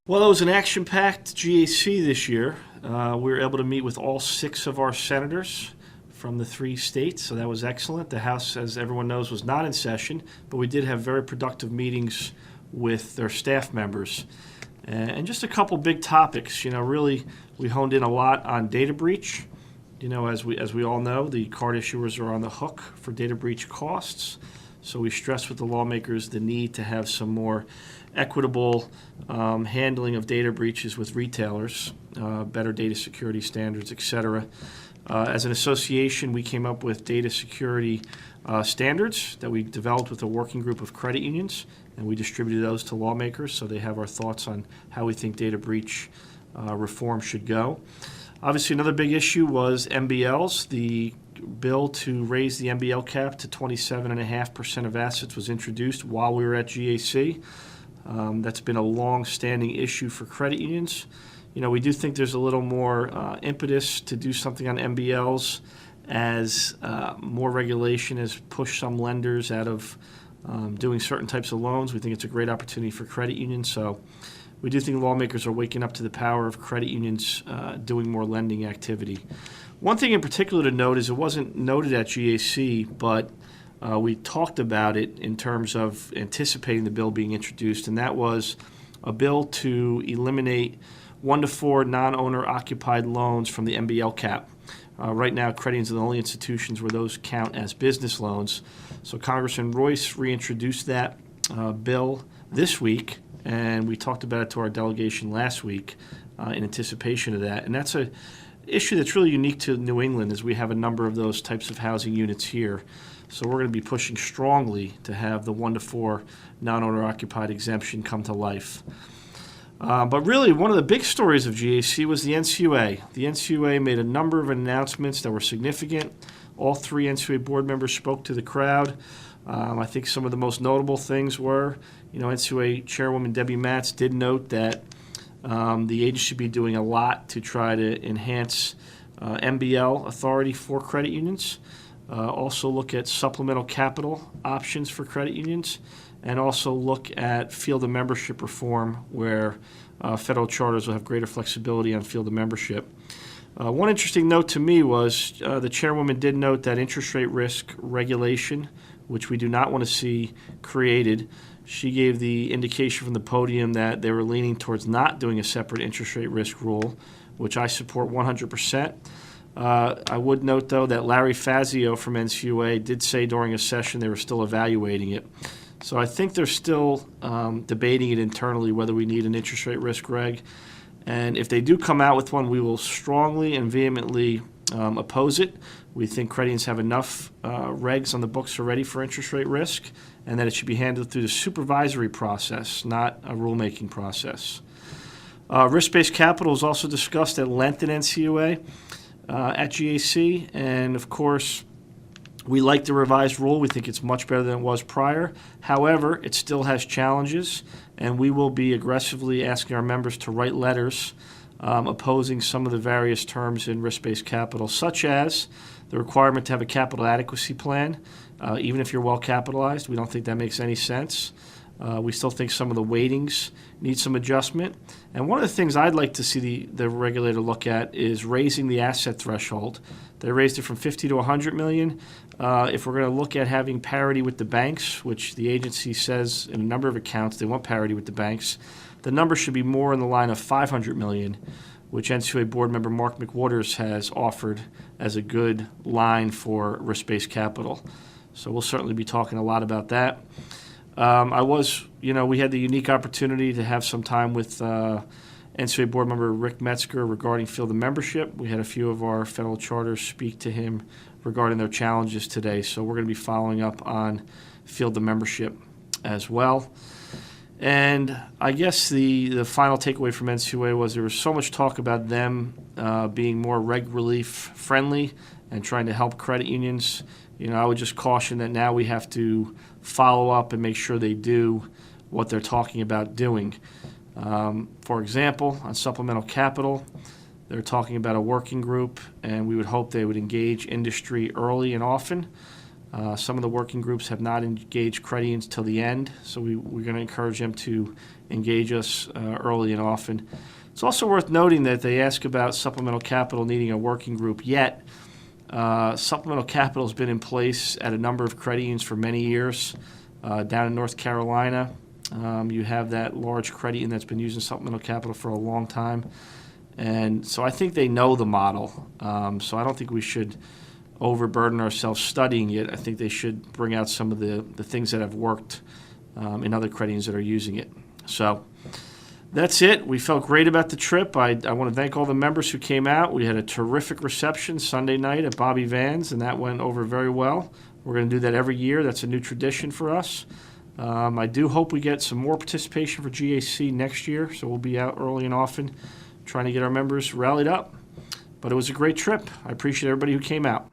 Well, it was an action-packed GAC this year. We were able to meet with all 6 of our senators from the 3 states, so that was excellent. The House, as everyone knows, was not in session, but we did have very productive meetings with their staff members. And just a couple big topics. Really, we honed in a lot on data breach. As we all know, the card issuers are on the hook for data breach costs. So we stressed with the lawmakers the need to have some more equitable handling of data breaches with retailers, better data security standards, et cetera. As an association, we came up with data security standards that we developed with a working group of credit unions, and we distributed those to lawmakers so they have our thoughts on how we think data breach reform should go. Obviously, another big issue was MBLs. The bill to raise the MBL cap to 27.5% of assets was introduced while we were at GAC. That's been a long-standing issue for credit unions. We do think there's a little more impetus to do something on MBLs as more regulation has pushed some lenders out of doing certain types of loans. We think it's a great opportunity for credit unions. So we do think lawmakers are waking up to the power of credit unions doing more lending activity. One thing in particular to note is it wasn't noted at GAC, but we talked about it in terms of anticipating the bill being introduced, and that was a bill to eliminate 1 to 4 non-owner occupied loans from the MBL cap. Right now, credit unions are the only institutions where those count as business loans. So Congressman Royce reintroduced that bill this week, and we talked about it to our delegation last week in anticipation of that. And that's an issue that's really unique to New England, as we have a number of those types of housing units here. So we're going to be pushing strongly to have the 1 to 4 non-owner occupied exemption come to life. But really, one of the big stories of GAC was the NCUA. The NCUA made a number of announcements that were significant. All 3 NCUA board members spoke to the crowd. I think some of the most notable things were, NCUA Chairwoman Debbie Matz did note that the agency should be doing a lot to try to enhance MBL authority for credit unions. Also look at supplemental capital options for credit unions, and also look at field of membership reform, where federal charters will have greater flexibility on field of membership. One interesting note to me was the chairwoman did note that interest rate risk regulation, which we do not want to see created. She gave the indication from the podium that they were leaning towards not doing a separate interest rate risk rule, which I support 100%. I would note, though, that Larry Fazio from NCUA did say during a session they were still evaluating it. So I think they're still debating it internally whether we need an interest rate risk reg. And if they do come out with one, we will strongly and vehemently oppose it. We think credit unions have enough regs on the books already for interest rate risk, and that it should be handled through the supervisory process, not a rulemaking process. Risk-based capital is also discussed at length in NCUA at GAC, and of course, we like the revised rule. We think it's much better than it was prior. However, it still has challenges, and we will be aggressively asking our members to write letters opposing some of the various terms in risk-based capital, such as the requirement to have a capital adequacy plan, even if you're well capitalized. We don't think that makes any sense. We still think some of the weightings need some adjustment. And one of the things I'd like to see the regulator look at is raising the asset threshold. They raised it from 50 to 100 million. If we're going to look at having parity with the banks, which the agency says in a number of accounts they want parity with the banks, the number should be more in the line of 500 million, which NCUA board member Mark McWaters has offered as a good line for risk-based capital. So we'll certainly be talking a lot about that. We had the unique opportunity to have some time with NCUA board member Rick Metzger regarding field of membership. We had a few of our federal charters speak to him regarding their challenges today. So we're going to be following up on field of membership as well. And I guess the final takeaway from NCUA was there was so much talk about them being more reg relief friendly and trying to help credit unions. I would just caution that now we have to follow up and make sure they do what they're talking about doing. For example, on supplemental capital, they're talking about a working group, and we would hope they would engage industry early and often. Some of the working groups have not engaged credit unions till the end, so we're going to encourage them to engage us early and often. It's also worth noting that they ask about Supplemental Capital needing a working group, yet Supplemental Capital has been in place at a number of credit unions for many years. Down in North Carolina, you have that large credit union that's been using Supplemental Capital for a long time. And so I think they know the model. So I don't think we should overburden ourselves studying it. I think they should bring out some of the things that have worked in other credit unions that are using it. So that's it. We felt great about the trip. I want to thank all the members who came out. We had a terrific reception Sunday night at Bobby Van's, and that went over very well. We're going to do that every year. That's a new tradition for us. I do hope we get some more participation for GAC next year, so we'll be out early and often trying to get our members rallied up. But it was a great trip. I appreciate everybody who came out.